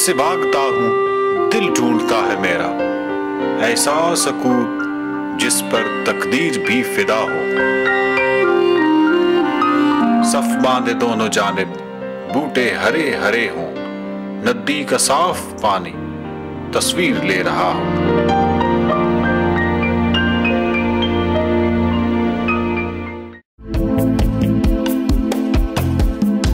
से भागता हूँ, दिल ढूंढता है मेरा, ऐसा सकूत जिस पर तकदीर भी फिदा हो। सफ बांधे दोनों जानिब बूटे हरे हरे हों, नदी का साफ पानी तस्वीर ले रहा हो।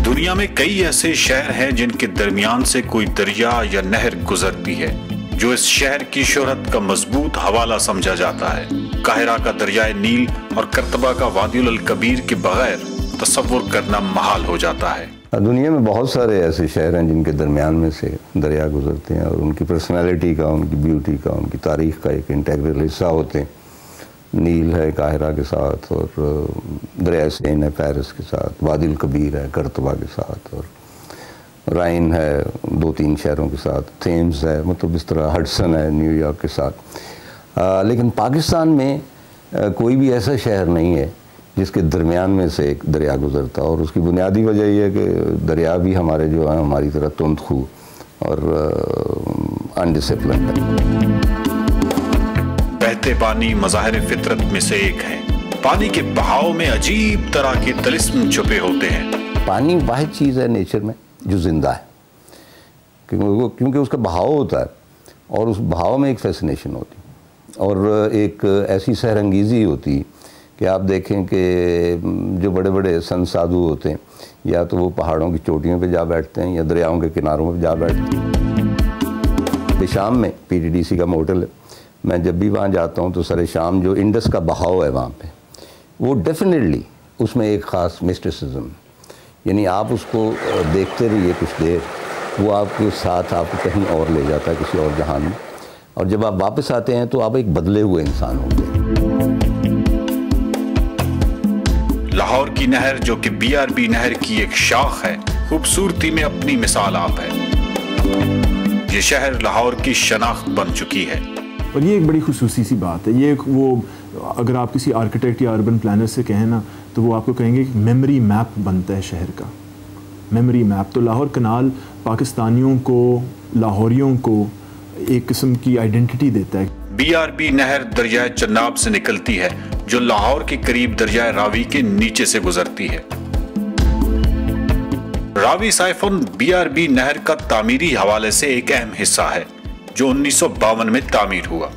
दुनिया में कई ऐसे शहर हैं जिनके दरमियान से कोई दरिया या नहर गुजरती है, जो इस शहर की शोहरत का मजबूत हवाला समझा जाता है। काहिरा का दरियाए नील और करतबा का वादियुल अल कबीर के बगैर तसव्वुर करना महाल हो जाता है। दुनिया में बहुत सारे ऐसे शहर हैं जिनके दरमियान में से दरिया गुजरते हैं और उनकी पर्सनालिटी का, उनकी ब्यूटी का, उनकी तारीख का एक इंटेग्रल हिस्सा होते हैं। नील है काहिरा के साथ, और दरिया सेन है पेरिस के साथ, वादियुल कबीर है करतबा के साथ, और राइन है 2-3 शहरों के साथ, थेम्स है, मतलब इस तरह हडसन है न्यूयॉर्क के साथ। लेकिन पाकिस्तान में कोई भी ऐसा शहर नहीं है जिसके दरमियान में से एक दरिया गुजरता, और उसकी बुनियादी वजह यह है कि दरिया भी हमारे जो हैं हमारी तरह तुंदखू और अनडिसिप्लिन है। बहते पानी मज़ाहिर फितरत में से एक है। पानी के बहाव में अजीब तरह के तिलिस्म छुपे होते हैं। पानी वाहिद चीज़ है नेचर में जो जिंदा है, क्योंकि उसका बहाव होता है और उस बहाव में एक फैसिनेशन होती है और एक ऐसी सहरंगीज़ी होती कि आप देखें कि जो बड़े बड़े संत साधु होते हैं या तो वो पहाड़ों की चोटियों पे जा बैठते हैं या दरियाओं के किनारों पे जा बैठते हैं। शाम में PTDC का मोटल है, मैं जब भी वहाँ जाता हूँ तो सरे शाम जो इंडस का बहाव है वहाँ पे, वो डेफिनेटली उसमें एक ख़ास मिस्टिसिज्म, यानी आप उसको देखते रहिए कुछ देर, वो आपके साथ आपको कहीं और ले जाता है किसी और जहान में, और जब आप वापस आते हैं तो आप एक बदले हुए इंसान होते हैं। लाहौर की नहर, जो कि BRB नहर की एक शाख है, खूबसूरती में अपनी मिसाल आप है। ये शहर लाहौर की शनाख्त बन चुकी है। और ये एक बड़ी खुसूसी सी बात है। ये वो अगर आप किसी आर्किटेक्ट या अर्बन प्लानर से कहें ना, तो वो आपको कहेंगे कि मेमोरी मैप बनता है शहर का, मेमोरी मैप। तो लाहौर कनाल पाकिस्तानियों को, लाहौरियों को एक किस्म की आइडेंटिटी देता है। BRB नहर दरियाए चन्नाब से निकलती है, जो लाहौर के करीब दरियाए रावी के नीचे से गुजरती है। रावी साइफन BRB नहर का तामीरी हवाले से एक अहम हिस्सा है, जो 1952 में तामीर हुआ।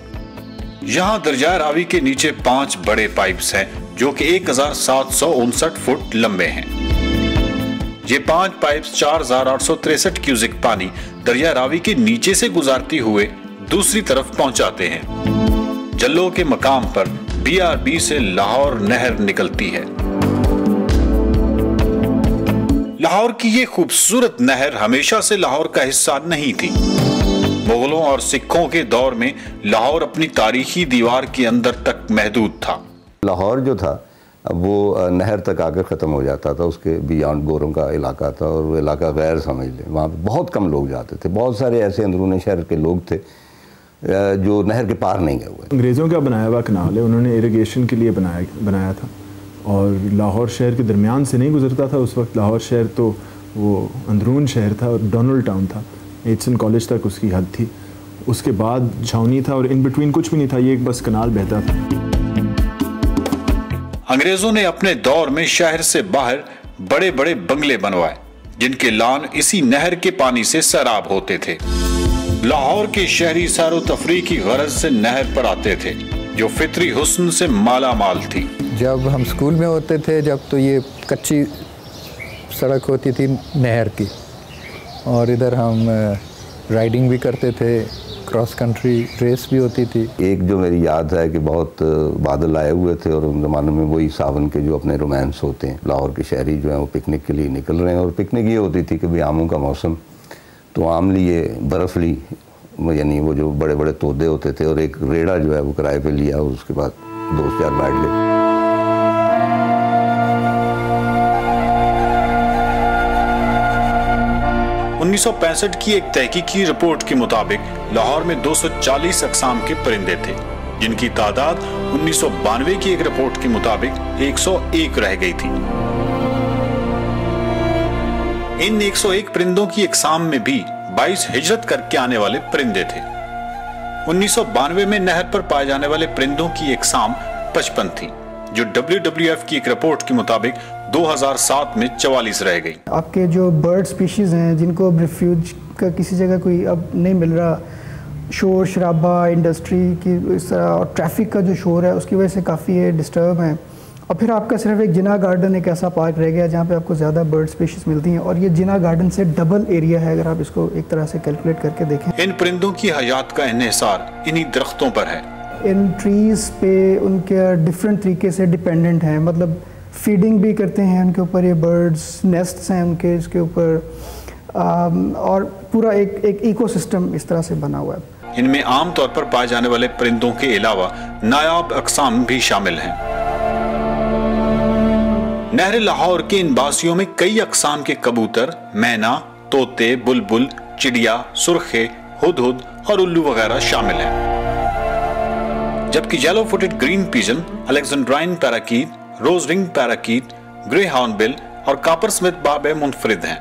यहाँ दरियाए रावी के नीचे 5 बड़े पाइप्स हैं, जो कि 1759 फुट लंबे हैं। ये 5 पाइप्स 4863 क्यूसिक पानी दरिया रावी के नीचे से गुजारती हुए दूसरी तरफ पहुंचाते हैं। जल्लो के मकाम पर BRB से लाहौर नहर निकलती है। लाहौर की ये खूबसूरत नहर हमेशा से लाहौर का हिस्सा नहीं थी। मुगलों और सिखों के दौर में लाहौर अपनी तारीखी दीवार के अंदर तक महदूद था। लाहौर जो था वो नहर तक आकर ख़त्म हो जाता था, उसके बियॉन्ड गोरों का इलाका था और वो इलाका गैर समझ लें, वहाँ पे बहुत कम लोग जाते थे। बहुत सारे ऐसे अंदरूनी शहर के लोग थे जो नहर के पार नहीं गए हुए। अंग्रेज़ों का बनाया हुआ कनाल है, उन्होंने इरिगेशन के लिए बनाया था और लाहौर शहर के दरमियान से नहीं गुजरता था। उस वक्त लाहौर शहर तो वो अंदरून शहर था और डोनाल्ड टाउन था, एचसन कॉलेज तक उसकी हद थी। उसके बाद छावनी था और इन बिटवीन कुछ भी नहीं था, ये एक बस कनाल बहता था। अंग्रेजों ने अपने दौर में शहर से बाहर बड़े बड़े बंगले बनवाए, जिनके लान इसी नहर के पानी से सैराब होते थे। लाहौर के शहरी सैरो तफरीह की गरज से नहर पर आते थे, जो फितरी हुस्न से माला माल थी। जब हम स्कूल में होते थे, जब तो ये कच्ची सड़क होती थी नहर की, और इधर हम राइडिंग भी करते थे, क्रॉस कंट्री रेस भी होती थी। एक जो मेरी याद है कि बहुत बादल आए हुए थे और उन ज़माने में वही सावन के जो अपने रोमांस होते हैं, लाहौर के शहरी जो हैं वो पिकनिक के लिए निकल रहे हैं, और पिकनिक ये होती थी कि भाई आमों का मौसम, तो आम लिए, बर्फ़ ली, यानी वो जो बड़े बड़े तोदे होते थे, और एक रेड़ा जो है वो किराए पे लिया, और उसके बाद दोस्त यार बैठ गए। 1965 की एक तहकीकी रिपोर्ट के मुताबिक लाहौर में 240 अक़साम के परिंदे थे, जिनकी तादाद 1992 की एक रिपोर्ट के मुताबिक 101 रह गई थी। इन 101 परिंदों की अक़साम में भी 22 हिजरत करके आने वाले परिंदे थे। 1992 में नहर पर पाए जाने वाले परिंदों की इकसाम 55 थी, जो WWF की एक रिपोर्ट के मुताबिक 2007 में 44 रह गई। आपके जो बर्ड स्पीशीज़ हैं जिनको अब रिफ्यूज का किसी जगह कोई अब नहीं मिल रहा, शोर शराबा, इंडस्ट्री की इस तरह और ट्रैफिक का जो शोर है उसकी वजह से काफ़ी ये डिस्टर्ब हैं। और फिर आपका सिर्फ एक जिना गार्डन एक ऐसा पार्क रह गया जहाँ पे आपको ज़्यादा बर्ड स्पीशीज़ मिलती हैं, और ये जिना गार्डन से डबल एरिया है अगर आप इसको एक तरह से कैलकुलेट करके देखें। इन परिंदों की हयात का इन्हिसार इन्हीं दरख्तों पर है। इन ट्रीज़ पे उनके डिफरेंट तरीके से डिपेंडेंट हैं, मतलब फीडिंग भी करते हैं उनके ऊपर, ये बर्ड्स नेस्ट्स हैं उनके इसके ऊपर, और पूरा एक इकोसिस्टम इस तरह से बना हुआ है। इनमें आमतौर पर पाए जाने वाले परिंदों के अलावा नायाब अक़साम भी शामिल हैं। नहर लाहौर के इन बासियों में कई अक़साम के कबूतर, मैना, तोते, बुलबुल, चिड़िया, सुर्खे, हुदहुद और उल्लू वगैरह शामिल हैं। जबकि yellow footed green pigeon, alexandrine parakeet, rose ring parakeet, grey hornbill और कॉपर स्मिथ बाब मुनफरिद हैं।